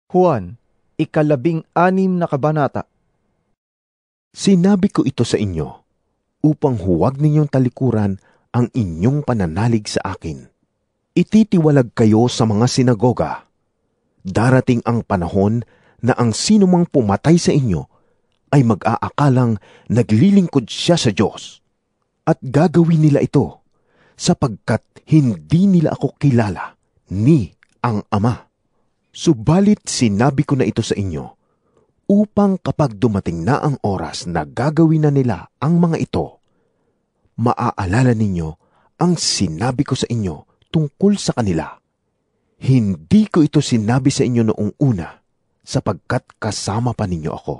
Juan, 16 na kabanata. Sinabi ko ito sa inyo, upang huwag ninyong talikuran ang inyong pananalig sa akin. Ititiwalag kayo sa mga sinagoga. Darating ang panahon na ang sinumang pumatay sa inyo ay mag-aakalang naglilingkod siya sa Diyos. At gagawin nila ito sapagkat hindi nila ako kilala ni ang Ama. Subalit sinabi ko na ito sa inyo upang kapag dumating na ang oras na gagawin na nila ang mga ito, maaalala ninyo ang sinabi ko sa inyo tungkol sa kanila. Hindi ko ito sinabi sa inyo noong una, sapagkat kasama pa ninyo ako.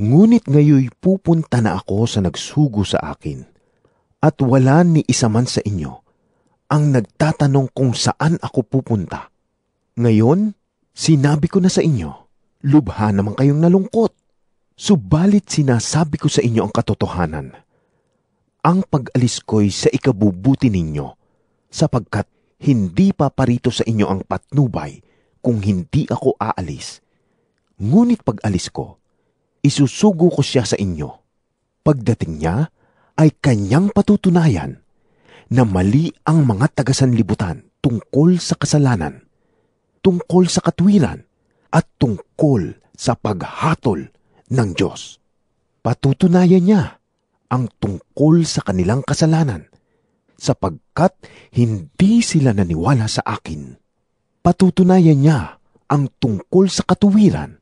Ngunit ngayoy pupunta na ako sa nagsugo sa akin, at wala ni isa man sa inyo ang nagtatanong kung saan ako pupunta. Ngayon, sinabi ko na sa inyo, lubha naman kayong nalungkot. Subalit sinasabi ko sa inyo ang katotohanan. Ang pag-alis ko'y sa ikabubuti ninyo, sapagkat hindi pa parito sa inyo ang patnubay kung hindi ako aalis. Ngunit pag-alis ko, isusugo ko siya sa inyo. Pagdating niya, ay kanyang patutunayan na mali ang mga taga-sanlibutan tungkol sa kasalanan, tungkol sa katwiran, at tungkol sa paghatol ng Diyos. Patutunayan niya ang tungkol sa kanilang kasalanan, sapagkat hindi sila naniwala sa akin. Patutunayan niya ang tungkol sa katuwiran,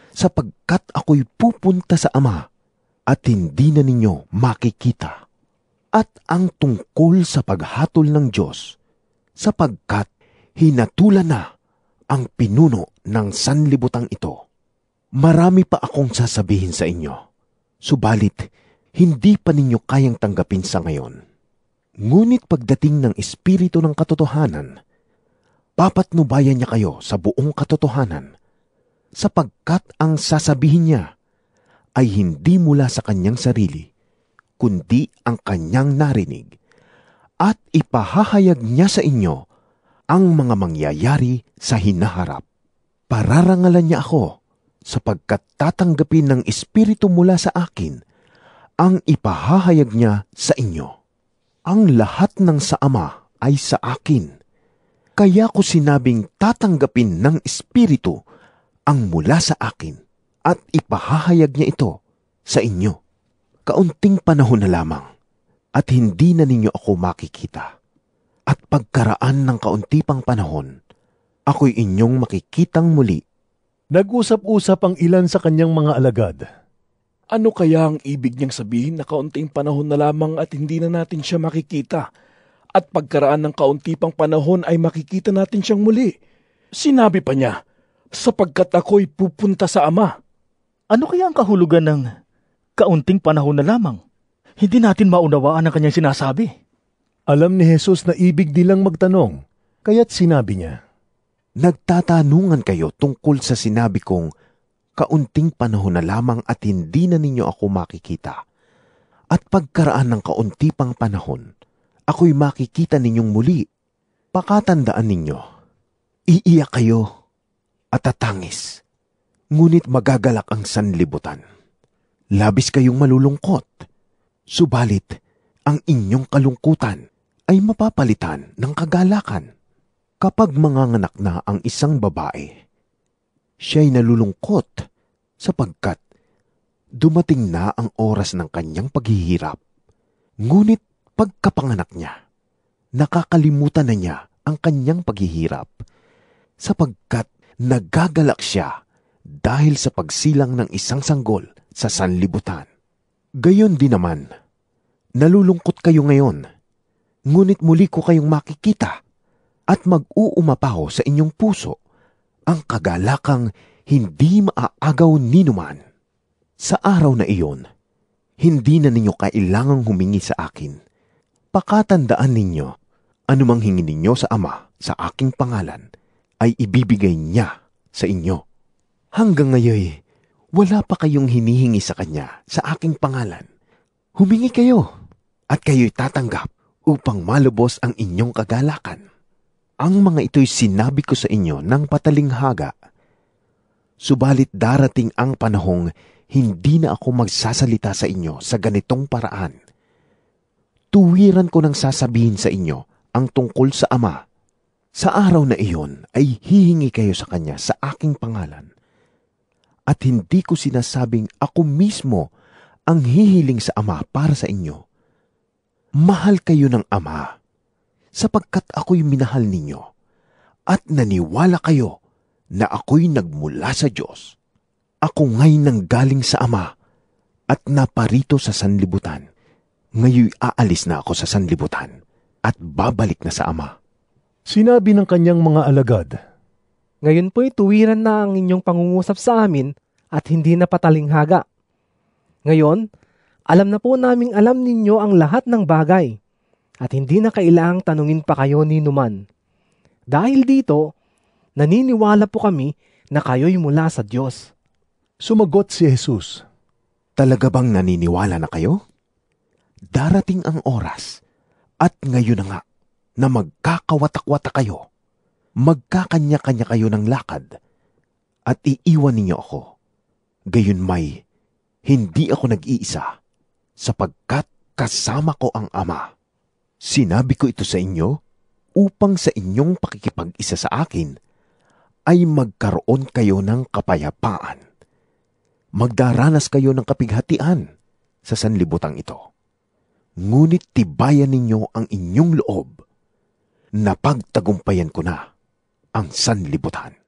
sapagkat ako'y pupunta sa Ama at hindi na ninyo makikita. At ang tungkol sa paghatol ng Diyos, sapagkat hinatulan na ang pinuno ng sanlibutang ito. Marami pa akong sasabihin sa inyo, subalit hindi pa ninyo kayang tanggapin sa ngayon. Ngunit pagdating ng Espiritu ng katotohanan, papatnubayan niya kayo sa buong katotohanan, sapagkat ang sasabihin niya ay hindi mula sa kanyang sarili, kundi ang kanyang narinig, at ipahahayag niya sa inyo ang mga mangyayari sa hinaharap. Pararangalan niya ako, sapagkat tatanggapin ng Espiritu mula sa akin ang ipahahayag niya sa inyo. Ang lahat ng sa Ama ay sa akin. Kaya ko sinabing tatanggapin ng Espiritu ang mula sa akin at ipahahayag niya ito sa inyo. Kaunting panahon na lamang at hindi na ninyo ako makikita. At pagkaraan ng kaunti pang panahon, ako'y inyong makikitang muli. Nag-usap-usap ang ilan sa kanyang mga alagad. Ano kaya ang ibig niyang sabihin na kaunting panahon na lamang at hindi na natin siya makikita? At pagkaraan ng kaunti pang panahon ay makikita natin siyang muli. Sinabi pa niya, sapagkat ako'y pupunta sa Ama. Ano kaya ang kahulugan ng kaunting panahon na lamang? Hindi natin maunawaan ang kanyang sinasabi. Alam ni Jesus na ibig nilang magtanong, kaya't sinabi niya, Nagtatanungan kayo tungkol sa sinabi kong kaunting panahon na lamang at hindi na ninyo ako makikita. At pagkaraan ng kaunti pang panahon, ako'y makikita ninyong muli. Pakatandaan ninyo, iiyak kayo at tatangis, ngunit magagalak ang sanlibutan. Labis kayong malulungkot, subalit ang inyong kalungkutan ay mapapalitan ng kagalakan. Kapag manganganak na ang isang babae, siya'y nalulungkot sapagkat dumating na ang oras ng kanyang paghihirap. Ngunit pagkapanganak niya, nakakalimutan na niya ang kanyang paghihirap sapagkat nagagalak siya dahil sa pagsilang ng isang sanggol sa sanlibutan. Gayon din naman, nalulungkot kayo ngayon, ngunit muli ko kayong makikita at mag-uumapaw sa inyong puso ang kagalakang hindi maaagaw ninuman. Sa araw na iyon, hindi na ninyo kailangang humingi sa akin. Pakatandaan ninyo, anumang hingin ninyo sa Ama sa aking pangalan, ay ibibigay niya sa inyo. Hanggang ngayon, wala pa kayong hinihingi sa Kanya sa aking pangalan. Humingi kayo at kayo'y tatanggap upang malubos ang inyong kagalakan. Ang mga ito'y sinabi ko sa inyo ng patalinghaga, Subalit darating ang panahong hindi na ako magsasalita sa inyo sa ganitong paraan. Tuwiran ko nang sasabihin sa inyo ang tungkol sa Ama. Sa araw na iyon ay hihingi kayo sa Kanya sa aking pangalan. At hindi ko sinasabing ako mismo ang hihiling sa Ama para sa inyo. Mahal kayo ng Ama, sapagkat ako'y minahal ninyo, at naniwala kayo na ako'y nagmula sa Diyos. Ako nga'y nanggaling sa Ama, at naparito sa sanlibutan. Ngayon aalis na ako sa sanlibutan, at babalik na sa Ama. Sinabi ng kanyang mga alagad, Ngayon po'y tuwiran na ang inyong pangungusap sa amin at hindi na patalinghaga. Ngayon, alam na po naming alam ninyo ang lahat ng bagay at hindi na kailangang tanungin pa kayo ni numan. Dahil dito, naniniwala po kami na kayo'y mula sa Diyos. Sumagot si Jesus, Talaga bang naniniwala na kayo? Darating ang oras, at ngayon na nga, na magkakawatak-wata kayo. Magkakanya-kanya kayo ng lakad, at iiwan ninyo ako. Gayunmay, hindi ako nag-iisa, sapagkat kasama ko ang Ama. Sinabi ko ito sa inyo, upang sa inyong pakikipag-isa sa akin, ay magkaroon kayo ng kapayapaan. Magdaranas kayo ng kapighatian sa sanlibutang ito. Ngunit tibayan ninyo ang inyong loob, na pagtagumpayan ko na ang sanlibutan.